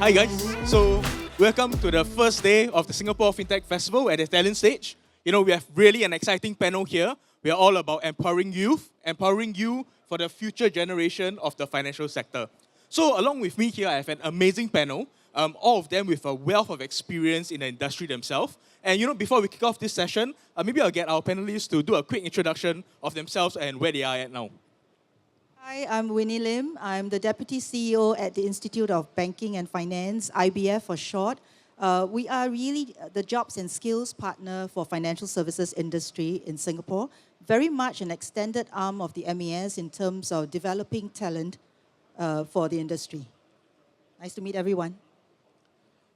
Hi guys. So welcome to the first day of the Singapore Fintech Festival at the talent stage. We have really an exciting panel here. We are all about empowering youth, empowering you for the future generation of the financial sector. So along with me here, I have an amazing panel, all of them with a wealth of experience in the industry themselves. And before we kick off this session, maybe I'll get our panelists to do a quick introduction of themselves and where they are at now. Hi, I'm Winnie Lim. I'm the Deputy CEO at the Institute of Banking and Finance, IBF for short. We are really the jobs and skills partner for financial services industry in Singapore, very much an extended arm of the MES in terms of developing talent for the industry. Nice to meet everyone.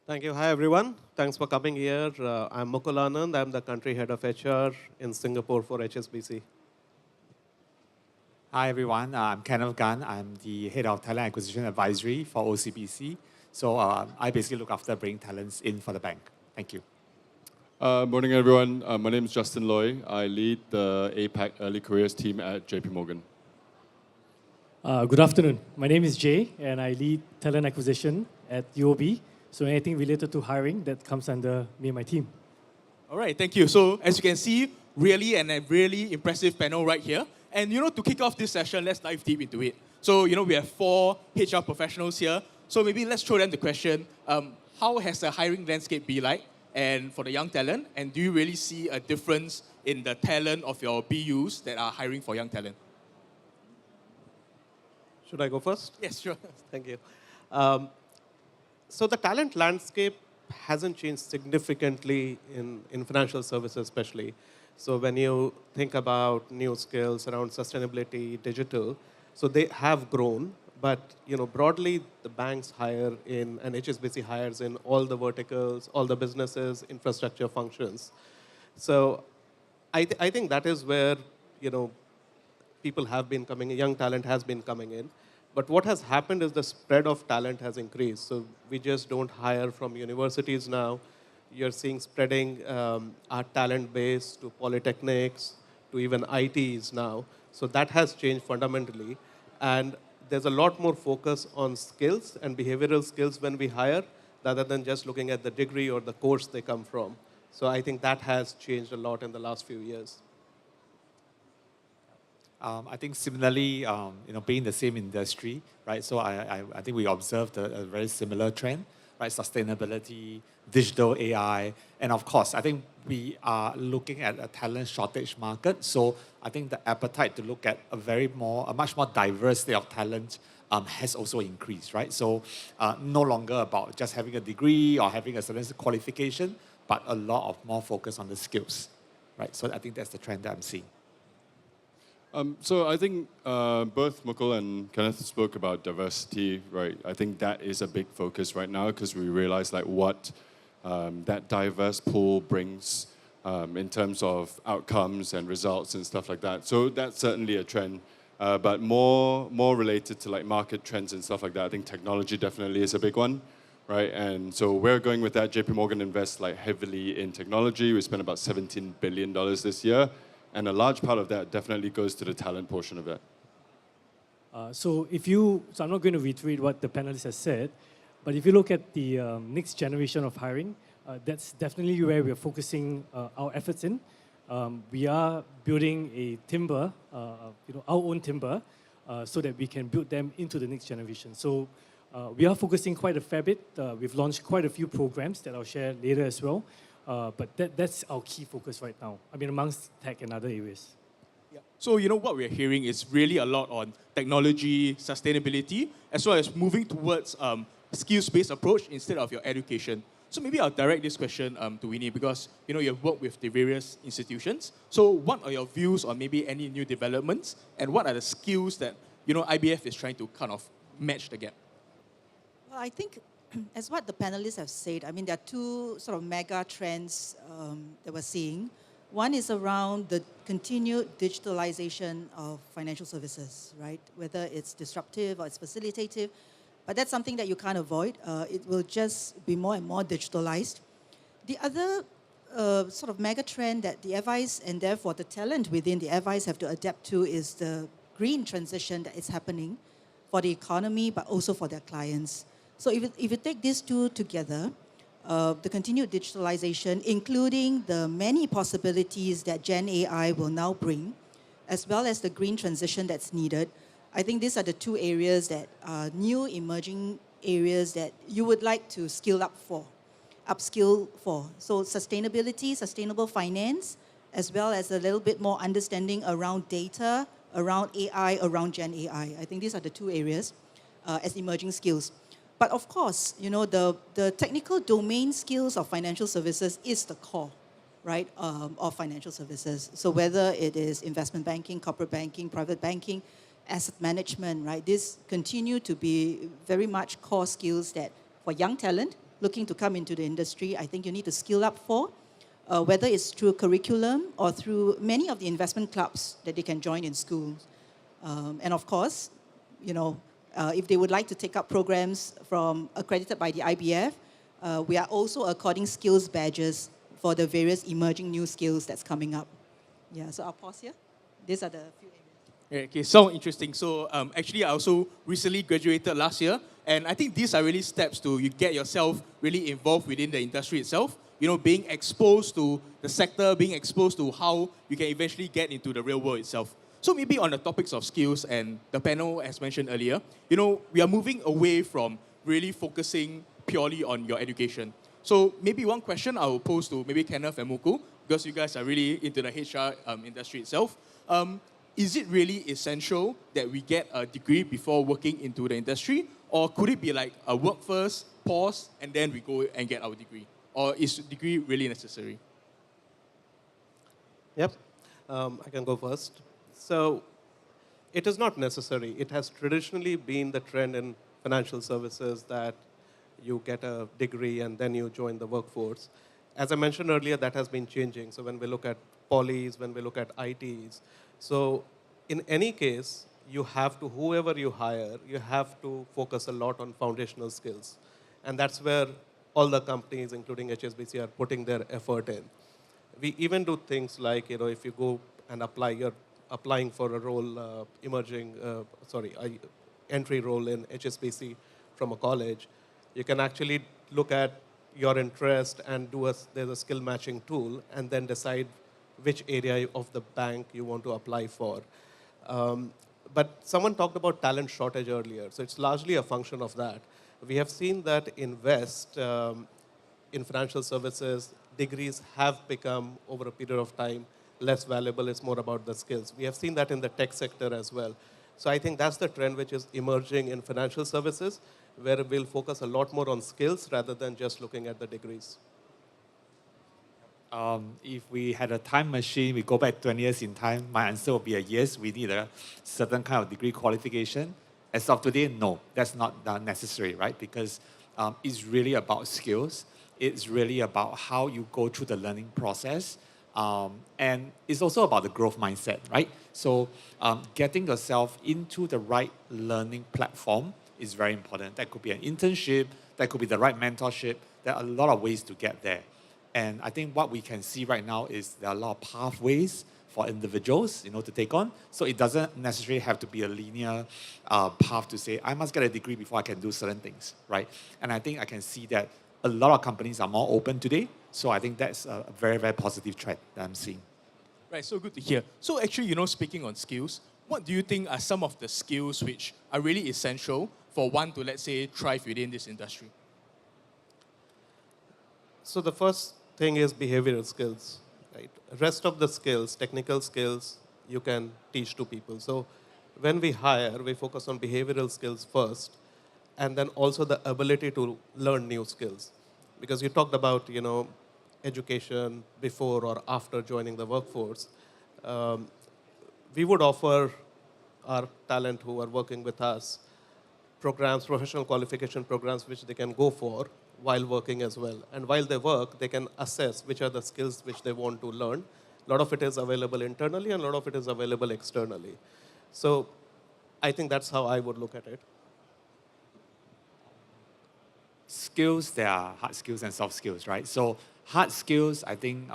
Thank you. Hi, everyone. Thanks for coming here. I'm Mukul Anand. I'm the country head of HR in Singapore for HSBC. Hi everyone, I'm Kenneth. I'm the Head of Talent Acquisition Advisory for OCBC. So I basically look after bringing talents in for the bank. Thank you. Morning everyone, my name is Justin Loy. I lead the APAC Early Careers team at JP Morgan. Good afternoon, my name is Jay and I lead Talent Acquisition at UOB. So anything related to hiring, that comes under me and my team. All right, thank you. So as you can see, really impressive panel right here. And to kick off this session, let's dive deep into it. So we have 4 HR professionals here. So maybe let's throw them the question, how has the hiring landscape been like and for the young talent? And do you really see a difference in the talent of your BUs that are hiring for young talent? Should I go first? Yes, sure. Thank you. So the talent landscape hasn't changed significantly in financial services especially. So when you think about new skills around sustainability, digital, so they have grown, but broadly the banks hire in and HSBC hires in all the verticals, all the businesses, infrastructure functions. So I think that is where people have been coming in, young talent has been coming in. But what has happened is the spread of talent has increased. So we just don't hire from universities now. You're seeing spreading our talent base to polytechnics, to even ITs now. So that has changed fundamentally. And there's a lot more focus on skills and behavioral skills when we hire, rather than just looking at the degree or the course they come from. So I think that has changed a lot in the last few years. I think similarly, being in the same industry, right? So I think we observed a very similar trend. Right, sustainability, digital AI, and of course, I think we are looking at a talent shortage market. So I think the appetite to look at a much more diversity of talent has also increased, right? So no longer about just having a degree or having a certain qualification, but a lot of more focus on the skills, right? So I think that's the trend that I'm seeing. So I think both Mukul and Kenneth spoke about diversity, right? I think that is a big focus right now because we realize what that diverse pool brings in terms of outcomes and results and stuff like that. So that's certainly a trend, but more related to market trends and stuff like that. I think technology definitely is a big one, right? And so we're going with that. JP Morgan invests heavily in technology. We spent about $17 billion this year. And a large part of that definitely goes to the talent portion of that. So I'm not going to reiterate what the panelists have said, but if you look at the next generation of hiring, that's definitely where we're focusing our efforts in. We are building a timber, our own timber, so that we can build them into the next generation. So we are focusing quite a fair bit. We've launched quite a few programs that I'll share later as well. But that's our key focus right now, amongst tech and other areas. Yeah. So, what we're hearing is really a lot on technology, sustainability, as well as moving towards skills-based approach instead of your education. So maybe I'll direct this question to Winnie because, you've worked with the various institutions. So what are your views on maybe any new developments and what are the skills that, IBF is trying to kind of match the gap? Well, I think as what the panelists have said, there are 2 sort of mega trends that we're seeing. One is around the continued digitalization of financial services, right? Whether it's disruptive or it's facilitative, but that's something that you can't avoid. It will just be more and more digitalized. The other sort of mega trend that the advice and therefore the talent within the advice have to adapt to is the green transition that is happening for the economy, but also for their clients. So if you take these two together, the continued digitalization, including the many possibilities that Gen AI will now bring, as well as the green transition that's needed, I think these are the two areas that are new emerging areas that you would like to upskill for. So sustainability, sustainable finance, as well as a little bit more understanding around data, around AI, around Gen AI. I think these are the two areas as emerging skills. But of course, the technical domain skills of financial services is the core, right, of financial services. So whether it is investment banking, corporate banking, private banking, asset management, right, these continue to be very much core skills that for young talent looking to come into the industry, I think you need to skill up for, whether it's through curriculum or through many of the investment clubs that they can join in schools. And of course, if they would like to take up programs accredited by the IBF, we are also according skills badges for the various emerging new skills that's coming up. Yeah, so I'll pause here. These are the few areas. Okay, so interesting. So actually, I also recently graduated last year, and I think these are really steps to you get yourself really involved within the industry itself. Being exposed to the sector, being exposed to how you can eventually get into the real world itself. So maybe on the topics of skills and the panel, as mentioned earlier, we are moving away from really focusing purely on your education. So maybe one question I will pose to maybe Kenneth and Mukul, because you guys are really into the HR industry itself. Is it really essential that we get a degree before working into the industry? Or could it be like a work first, pause, and then we go and get our degree? Or is degree really necessary? Yep, I can go first. So it is not necessary. It has traditionally been the trend in financial services that you get a degree and then you join the workforce. As I mentioned earlier, that has been changing. So when we look at polys, when we look at ITs, so in any case, you have to, whoever you hire, you have to focus a lot on foundational skills. And that's where all the companies, including HSBC, are putting their effort in. We even do things like, if you go and you're applying for a role, entry role in HSBC from a college, you can actually look at your interest and there's a skill matching tool and then decide which area of the bank you want to apply for. But someone talked about talent shortage earlier, so it's largely a function of that. We have seen that in West, in financial services, degrees have become, over a period of time, less valuable. It's more about the skills. We have seen that in the tech sector as well. So I think that's the trend which is emerging in financial services, where we'll focus a lot more on skills rather than just looking at the degrees. If we had a time machine, we go back 20 years in time, my answer would be a yes, we need a certain kind of degree qualification. As of today, no, that's not necessary, right? Because it's really about skills. It's really about how you go through the learning process. And it's also about the growth mindset, right? So getting yourself into the right learning platform is very important. That could be an internship, that could be the right mentorship. There are a lot of ways to get there. And I think what we can see right now is there are a lot of pathways for individuals, to take on. So it doesn't necessarily have to be a linear path to say, I must get a degree before I can do certain things, right? And I think I can see that a lot of companies are more open today. So I think that's a very, very positive trend that I'm seeing. Right, so good to hear. So actually, speaking on skills, what do you think are some of the skills which are really essential for one to, let's say, thrive within this industry? So the first thing is behavioral skills, right? Rest of the skills, technical skills, you can teach to people. So when we hire, we focus on behavioral skills first, and then also the ability to learn new skills. Because you talked about, education before or after joining the workforce. We would offer our talent who are working with us programs, professional qualification programs, which they can go for while working as well. And while they work, they can assess which are the skills which they want to learn. A lot of it is available internally and a lot of it is available externally. So I think that's how I would look at it. Skills, there are hard skills and soft skills, right? So hard skills, I think,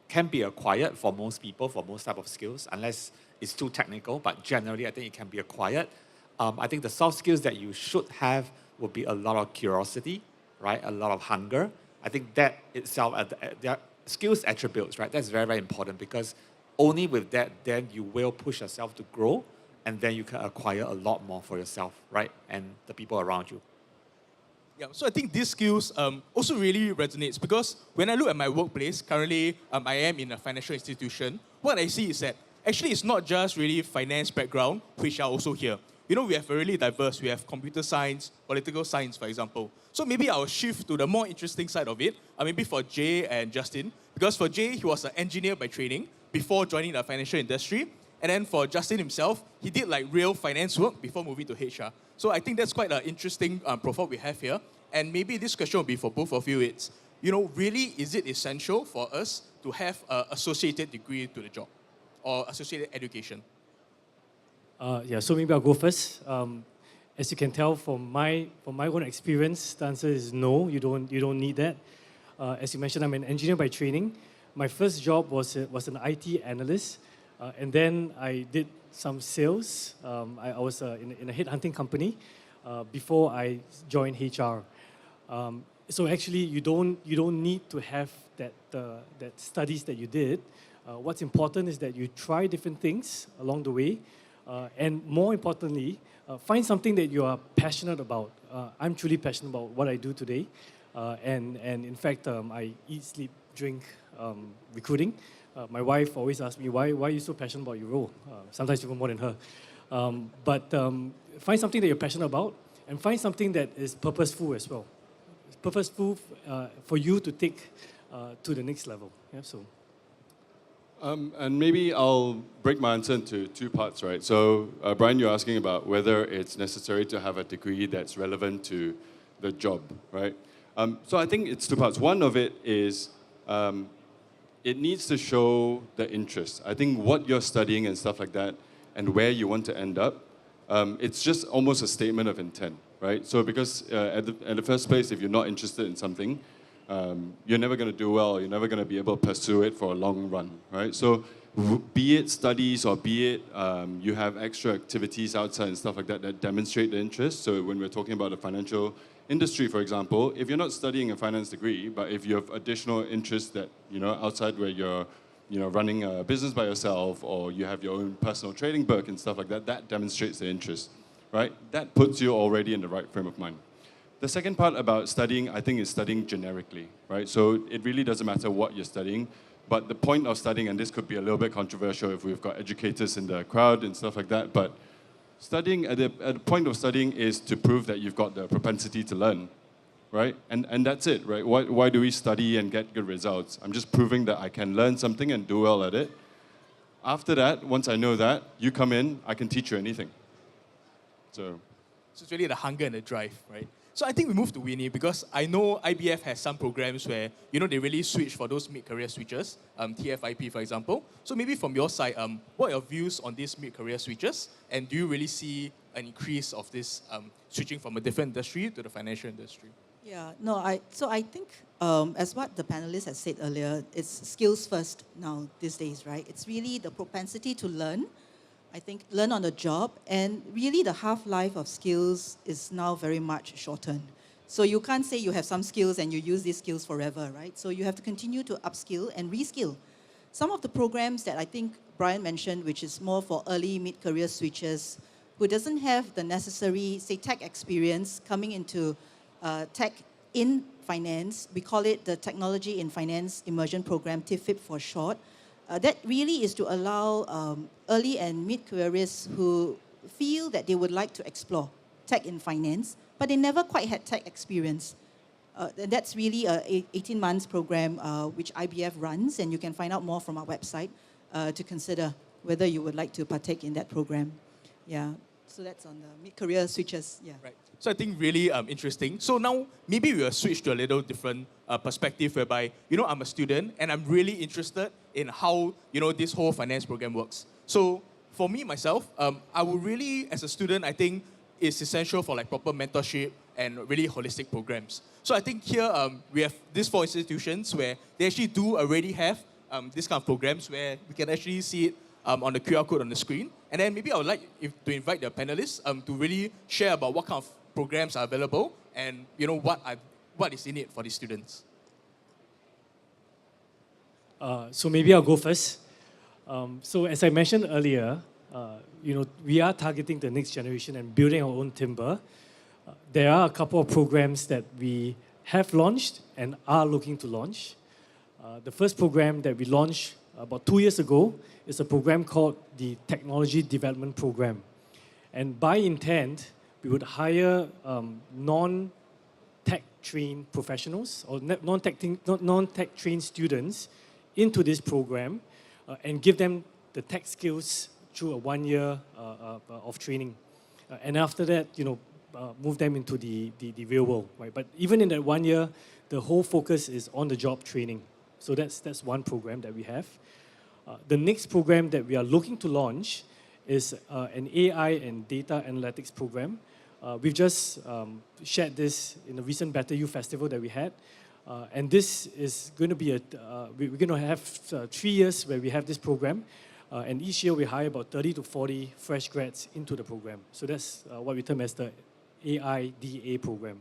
can be acquired for most people, for most type of skills, unless it's too technical. But generally, I think it can be acquired. I think the soft skills that you should have would be a lot of curiosity, right? A lot of hunger. I think that itself, their skills attributes, right? That's very, very important because only with that, then you will push yourself to grow, and then you can acquire a lot more for yourself, right? And the people around you. Yeah, so I think these skills also really resonates because when I look at my workplace, currently I am in a financial institution, what I see is that actually it's not just really finance background, which are also here. You know, we have really diverse, we have computer science, political science, for example. So maybe I'll shift to the more interesting side of it, maybe for Jay and Justin, because for Jay, he was an engineer by training before joining the financial industry. And then for Justin himself, he did like real finance work before moving to HR. So I think that's quite an interesting profile we have here. And maybe this question will be for both of you. It's, you know, really, is it essential for us to have an associated degree to the job or associated education? Yeah, so maybe I'll go first. As you can tell from my own experience, the answer is no, you don't need that. As you mentioned, I'm an engineer by training. My first job was an IT analyst. And then I did some sales. I was in a headhunting company before I joined HR. So actually, you don't need to have that studies that you did. What's important is that you try different things along the way, and more importantly, find something that you are passionate about. I'm truly passionate about what I do today, and in fact, I eat, sleep, drink recruiting. My wife always asks me, why are you so passionate about your role? Sometimes even more than her. But find something that you're passionate about and find something that is purposeful as well. Purposeful for you to take to the next level. Yeah, so. And maybe I'll break my answer into two parts, right? So, Bryan, you're asking about whether it's necessary to have a degree that's relevant to the job, right? So I think it's two parts. One of it is it needs to show the interest. I think what you're studying and stuff like that and where you want to end up, it's just almost a statement of intent, right? So because at the first place, if you're not interested in something, you're never going to do well, you're never going to be able to pursue it for a long run, right? So be it studies or be it you have extra activities outside and stuff like that that demonstrate the interest. So when we're talking about the financial industry, for example, if you're not studying a finance degree, but if you have additional interests that, you know, outside where you're, you know, running a business by yourself or you have your own personal trading book and stuff like that, that demonstrates the interest, right? That puts you already in the right frame of mind. The second part about studying, I think, is studying generically, right? So it really doesn't matter what you're studying, but the point of studying, and this could be a little bit controversial if we've got educators in the crowd and stuff like that, but studying, at the point of studying is to prove that you've got the propensity to learn, right? And that's it, right? Why do we study and get good results? I'm just proving that I can learn something and do well at it. After that, once I know that, you come in, I can teach you anything. So it's really the hunger and the drive, right? So I think we move to Winnie because I know IBF has some programs where, you know, they really switch for those mid-career switches, TFIP, for example. So maybe from your side, what are your views on these mid-career switches? And do you really see an increase of this switching from a different industry to the financial industry? Yeah, no, I think, as what the panelists had said earlier, it's skills first now these days, right? It's really the propensity to learn. I think learn on the job, and really the half-life of skills is now very much shortened. So you can't say you have some skills and you use these skills forever, right? So you have to continue to upskill and reskill. Some of the programs that I think Bryan mentioned, which is more for early mid-career switchers, who doesn't have the necessary, say, tech experience coming into tech in finance. We call it the Technology in Finance Immersion Program, TIFIP for short. That really is to allow early and mid-careerists who feel that they would like to explore tech in finance, but they never quite had tech experience. And that's really an 18 months program which IBF runs, and you can find out more from our website to consider whether you would like to partake in that program. Yeah, so that's on the mid-career switches. Yeah. Right. So I think really interesting. So now maybe we'll switch to a little different perspective whereby, you know, I'm a student and I'm really interested in how, you know, this whole finance program works. So for me, myself, I would really, as a student, I think it's essential for like proper mentorship and really holistic programs. So I think here we have these 4 institutions where they actually do already have this kind of programs where we can actually see it on the QR code on the screen. And then maybe I would like to invite the panelists to really share about what kind of programs are available, and what is in it for the students? So maybe I'll go first. So as I mentioned earlier, we are targeting the next generation and building our own timber. There are a couple of programs that we have launched and are looking to launch. The first program that we launched about 2 years ago is a program called the Technology Development Program. And by intent, we would hire non-tech trained professionals or non-tech trained students into this program and give them the tech skills through a 1 year of training. And after that, move them into the real world, right? But even in that 1 year, the whole focus is on the job training. So that's one program that we have. The next program that we are looking to launch is an AI and data analytics program. We've just shared this in the recent Better You Festival that we had. And this is going to be we're going to have 3 years where we have this program. And each year we hire about 30 to 40 fresh grads into the program. So that's what we term as the AIDA program.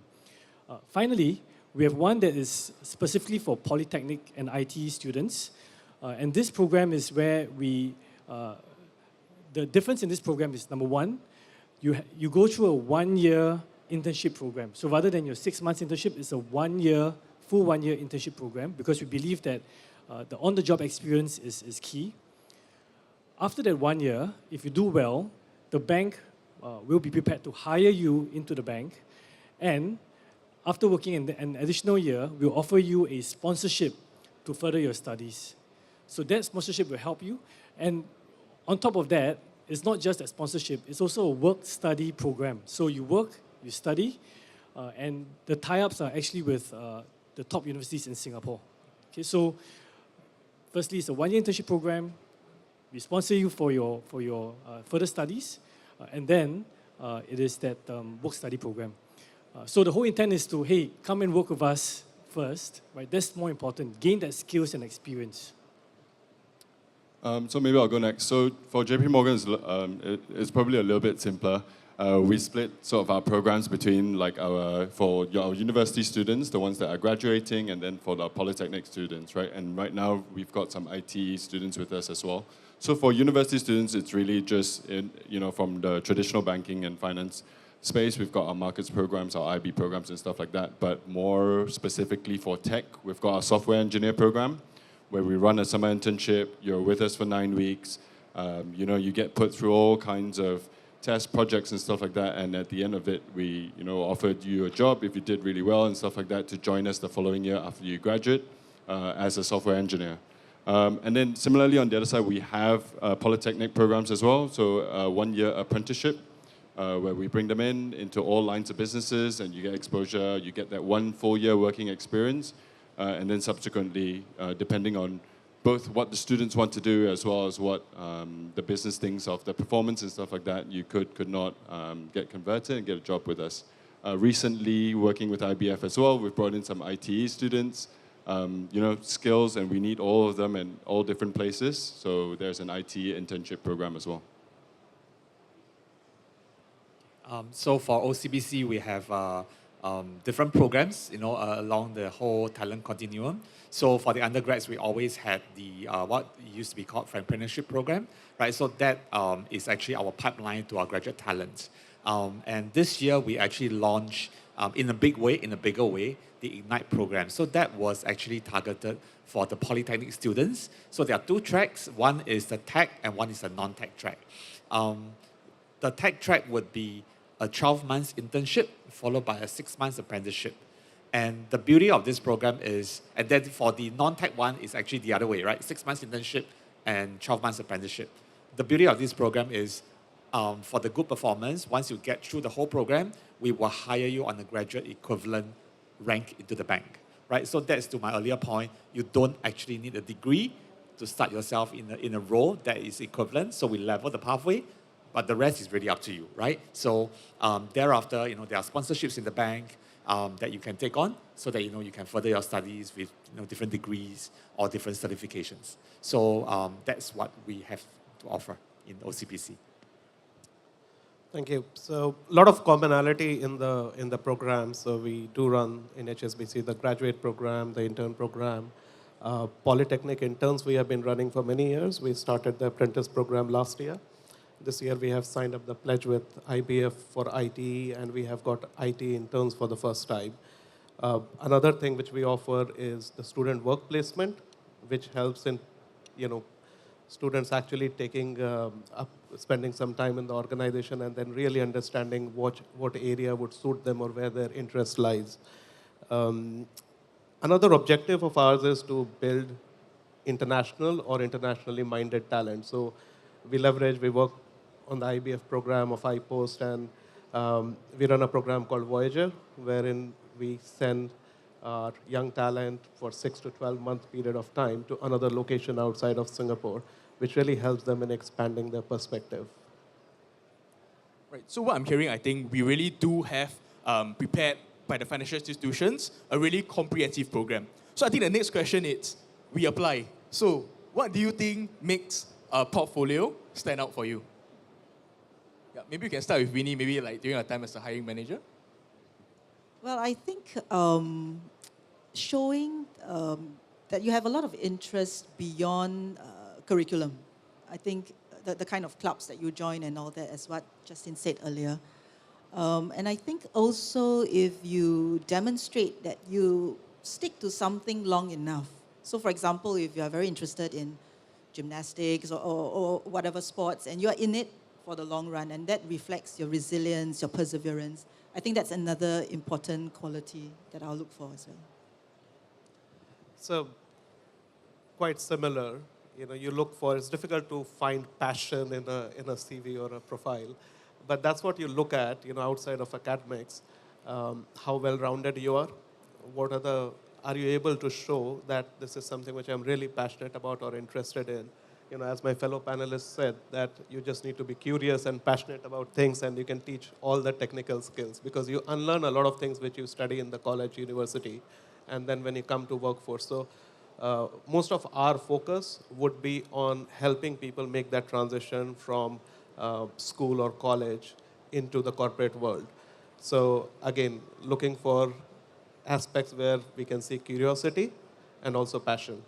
Finally, we have one that is specifically for Polytechnic and IT students. And this program is where the difference in this program is, number one, you go through a 1 year internship program. So rather than your 6 months internship, it's a full 1 year internship program, because we believe that the on-the-job experience is key. After that 1 year, if you do well, the bank will be prepared to hire you into the bank. And after working in an additional year, we'll offer you a sponsorship to further your studies. So that sponsorship will help you. And on top of that, it's not just a sponsorship, it's also a work-study program. So you work, you study, and the tie-ups are actually with the top universities in Singapore. Okay, so firstly, it's a 1 year internship program. We sponsor you for your further studies, and then it is that work-study program. So the whole intent is to, hey, come and work with us first, right? That's more important. Gain that skills and experience. So maybe I'll go next. So for JP Morgan, it's probably a little bit simpler. We split sort of our programs between for our university students, the ones that are graduating, and then for the Polytechnic students, right? And right now we've got some IT students with us as well. So for university students, it's really just from the traditional banking and finance space, we've got our markets programs, our IB programs and stuff like that. But more specifically for tech, we've got our software engineer program, where we run a summer internship. You're with us for 9 weeks. You get put through all kinds of test projects and stuff like that. And at the end of it, we offered you a job if you did really well and stuff like that to join us the following year after you graduate as a software engineer. And then similarly on the other side, we have Polytechnic programs as well. So 1 year apprenticeship, where we bring them into all lines of businesses, and you get exposure. You get that 1 full year working experience. And then subsequently, depending on both what the students want to do as well as what the business thinks of the performance and stuff like that, you could not get converted and get a job with us. Recently, working with IBF as well, we've brought in some ITE students, skills, and we need all of them in all different places. So there's an IT internship program as well. So for OCBC, we have different programs, along the whole talent continuum. So for the undergrads, we always had the what used to be called Entrepreneurship program, right? So that is actually our pipeline to our graduate talent. And this year, we actually launched in a bigger way, the Ignite program. So that was actually targeted for the Polytechnic students. So there are 2 tracks. One is the tech and one is the non-tech track. The tech track would be a 12 months internship followed by a 6 months apprenticeship. And the beauty of this program is, and then for the non-tech one, is actually the other way, right? 6 months internship and 12 months apprenticeship. The beauty of this program is, for the good performance, once you get through the whole program, we will hire you on a graduate equivalent rank into the bank, right? So that's to my earlier point. You don't actually need a degree to start yourself in a role that is equivalent. So we level the pathway, but the rest is really up to you, right? So thereafter, there are sponsorships in the bank that you can take on, so that you can further your studies with different degrees or different certifications. So that's what we have to offer in OCBC. Thank you. So a lot of commonality in the program. So we do run in HSBC the graduate program, the intern program. Polytechnic interns we have been running for many years. We started the apprentice program last year. This year we have signed up the pledge with IBF for IT, and we have got IT interns for the first time. Another thing which we offer is the student work placement, which helps in, students actually taking spending some time in the organization and then really understanding what area would suit them or where their interest lies. Another objective of ours is to build international or internationally minded talent. So we work on the IBF program of iPost, and we run a program called Voyager, wherein we send our young talent for 6 to 12 month period of time to another location outside of Singapore, which really helps them in expanding their perspective. Right. So what I'm hearing, I think we really do have prepared by the financial institutions a really comprehensive program. So I think the next question is, we apply. So what do you think makes a portfolio stand out for you? Yeah, maybe you can start with Winnie, maybe like during your time as a hiring manager. Well, I think showing that you have a lot of interest beyond curriculum. I think the kind of clubs that you join and all that, as what Justin said earlier. And I think also if you demonstrate that you stick to something long enough. So for example, if you are very interested in gymnastics or whatever sports, and you are in it for the long run, and that reflects your resilience, your perseverance, I think that's another important quality that I'll look for as well. So quite similar. You look for, it's difficult to find passion in a CV or a profile, but that's what you look at, outside of academics, how well-rounded you are, are you able to show that this is something which I'm really passionate about or interested in. As my fellow panelists said, that you just need to be curious and passionate about things, and you can teach all the technical skills, because you unlearn a lot of things which you study in the college, university, and then when you come to workforce. So most of our focus would be on helping people make that transition from school or college into the corporate world. So again, looking for aspects where we can see curiosity and also passion.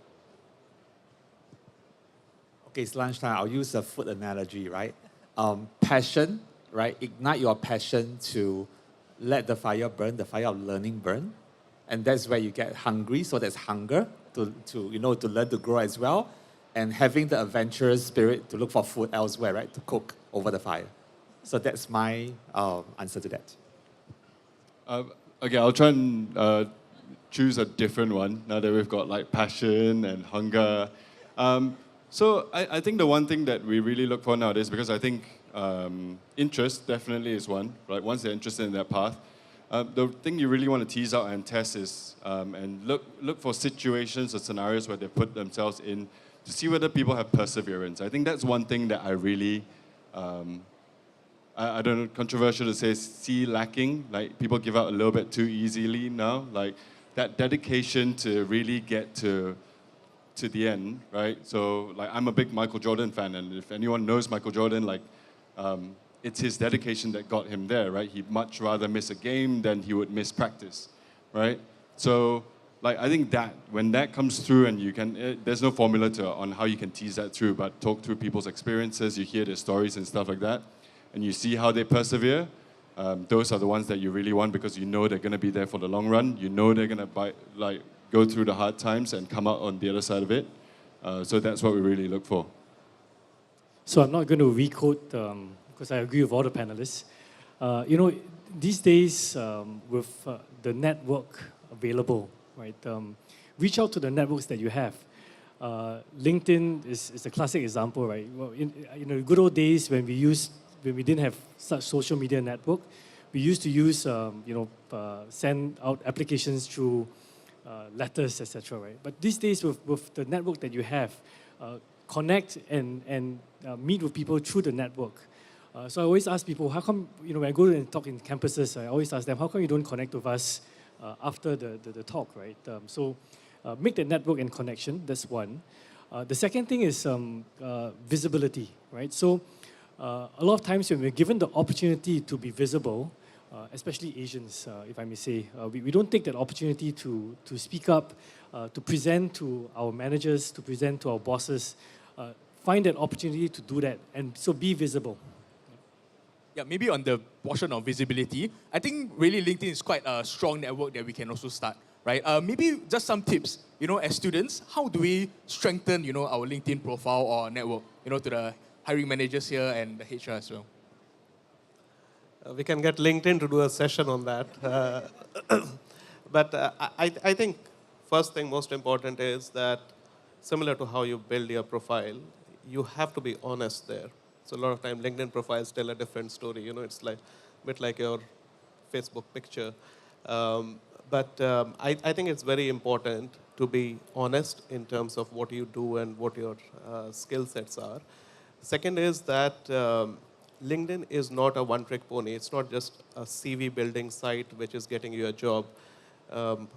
Okay, it's lunchtime. I'll use a food analogy, right? Passion, right? Ignite your passion to let the fire burn, the fire of learning burn. And that's where you get hungry, so there's hunger to learn to grow as well. And having the adventurous spirit to look for food elsewhere, right? To cook over the fire. So that's my answer to that. Okay, I'll try and choose a different one now that we've got like passion and hunger. So I think the one thing that we really look for nowadays, because I think interest definitely is one, right? Once they're interested in that path, the thing you really want to tease out and test is and look for situations or scenarios where they put themselves in to see whether people have perseverance. I think that's one thing that I really, I don't know, controversial to say, see lacking. Like people give out a little bit too easily now. Like that dedication to really get to the end, right? So like I'm a big Michael Jordan fan, and if anyone knows Michael Jordan, like it's his dedication that got him there, right? He'd much rather miss a game than he would miss practice, right? So like I think that when that comes through, and you can, there's no formula on how you can tease that through, but talk through people's experiences, you hear their stories and stuff like that, and you see how they persevere. Those are the ones that you really want, because you know they're going to be there for the long run. You know they're going to go through the hard times and come out on the other side of it. So that's what we really look for. So I'm not going to re-quote, because I agree with all the panelists. These days, with the network available, right? Reach out to the networks that you have. LinkedIn is a classic example, right? Well, in the good old days when we didn't have such social media network, we used to use, send out applications through letters, etc. Right? But these days, with the network that you have, connect and meet with people through the network. So I always ask people, how come, when I go and talk in campuses, I always ask them, how come you don't connect with us after the talk, right? So make the network and connection, that's one. The second thing is visibility, right? So a lot of times when we're given the opportunity to be visible, especially Asians, if I may say, we don't take that opportunity to speak up, to present to our managers, to present to our bosses, find that opportunity to do that, and so be visible. Yeah, maybe on the portion of visibility, I think really LinkedIn is quite a strong network that we can also start, right? Maybe just some tips, as students, how do we strengthen, our LinkedIn profile or network, to the hiring managers here and the HR as well? We can get LinkedIn to do a session on that. But I think first thing most important is that similar to how you build your profile, you have to be honest there. So a lot of time LinkedIn profiles tell a different story. It's like a bit like your Facebook picture. I think it's very important to be honest in terms of what you do and what your skill sets are. Second is that LinkedIn is not a one-trick pony. It's not just a CV building site which is getting you a job.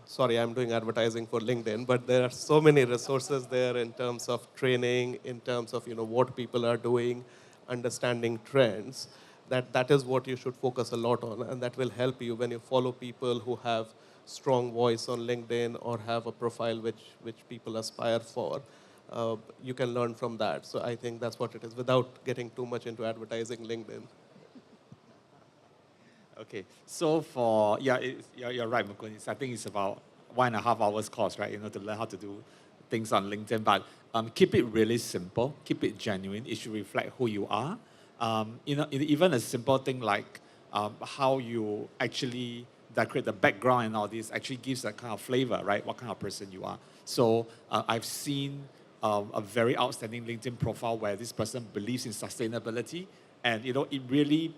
Sorry, I'm doing advertising for LinkedIn, but there are so many resources there in terms of training, in terms of what people are doing, understanding trends. That is what you should focus a lot on, and that will help you when you follow people who have strong voice on LinkedIn or have a profile which people aspire for. You can learn from that. So I think that's what it is, without getting too much into advertising LinkedIn. Okay, so you're right, Mukul. I think it's about 1.5 hours course, right? To learn how to do things on LinkedIn. But keep it really simple, keep it genuine. It should reflect who you are. Even a simple thing like how you actually decorate the background and all this actually gives a kind of flavor, right? What kind of person you are. So I've seen a very outstanding LinkedIn profile where this person believes in sustainability, and it really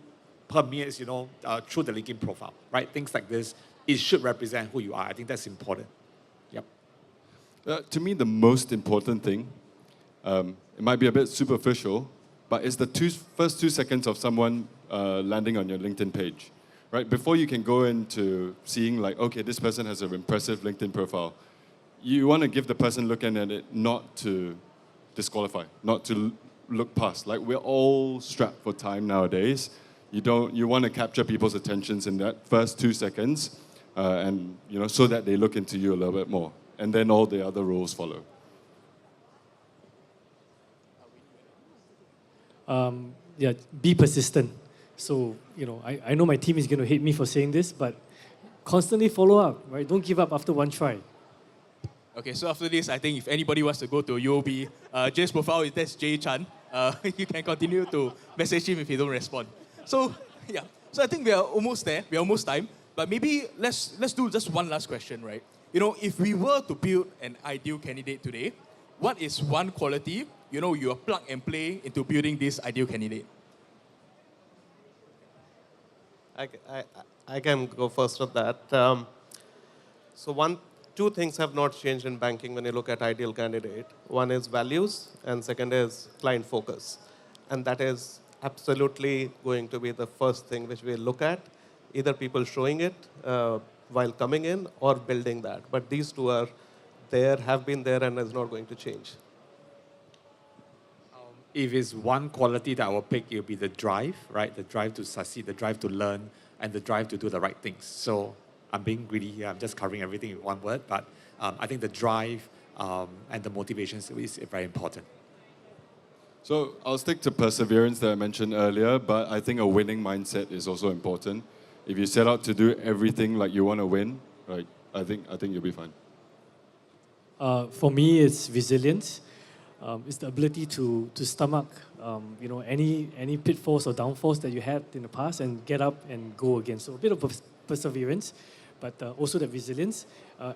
permeates, through the LinkedIn profile, right? Things like this, it should represent who you are. I think that's important. Yep. To me, the most important thing, it might be a bit superficial, but it's the first 2 seconds of someone landing on your LinkedIn page, right? Before you can go into seeing like, okay, this person has an impressive LinkedIn profile, you want to give the person looking at it not to disqualify, not to look past. Like, we're all strapped for time nowadays. You want to capture people's attentions in that first 2 seconds, and so that they look into you a little bit more, and then all the other rules follow. Be persistent. So I know my team is going to hate me for saying this, but constantly follow up, right? Don't give up after one try. Okay, so after this, I think if anybody wants to go to UOB, Jay's profile is that's Jay Chan. You can continue to message him if he don't respond. So I think we are almost there. We are almost time. But maybe let's do just one last question, right? If we were to build an ideal candidate today, what is one quality you are plug and play into building this ideal candidate? I can go first on that. So two things have not changed in banking when you look at ideal candidate. One is values, and second is client focus. And that is absolutely going to be the first thing which we look at, either people showing it while coming in or building that. But these two are there, have been there, and is not going to change. If it's one quality that I will pick, it will be the drive, right? The drive to succeed, the drive to learn, and the drive to do the right things. So I'm being greedy here. I'm just covering everything in one word. But I think the drive and the motivation is very important. So I'll stick to perseverance that I mentioned earlier, but I think a winning mindset is also important. If you set out to do everything like you want to win, right, I think you'll be fine. For me, it's resilience. It's the ability to stomach, any pitfalls or downfalls that you had in the past and get up and go again. So a bit of perseverance, but also the resilience.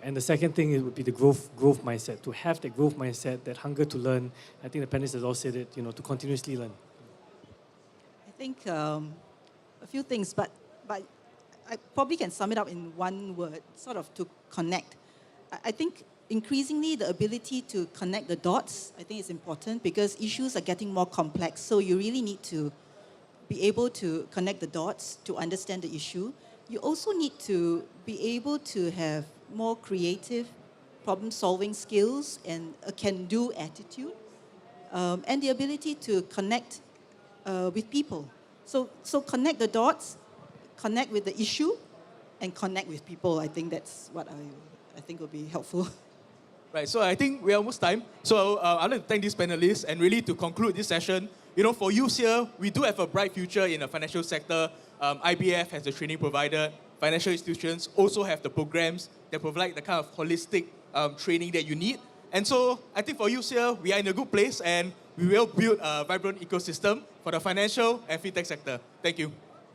And the second thing would be the growth mindset. To have that growth mindset, that hunger to learn. I think the panelists has all said it. To continuously learn. I think a few things, but I probably can sum it up in one word, sort of to connect. I think increasingly the ability to connect the dots, I think is important because issues are getting more complex. So you really need to be able to connect the dots to understand the issue. You also need to be able to have more creative problem-solving skills and a can-do attitude, and the ability to connect with people. So connect the dots, connect with the issue, and connect with people. I think that's what I think will be helpful. Right, so I think we're almost time. So I'd like to thank these panelists, and really to conclude this session, for youths here, we do have a bright future in the financial sector. IBF has the training provider. Financial institutions also have the programs that provide the kind of holistic training that you need. And so I think for youths here, we are in a good place, and we will build a vibrant ecosystem for the financial and fintech sector. Thank you.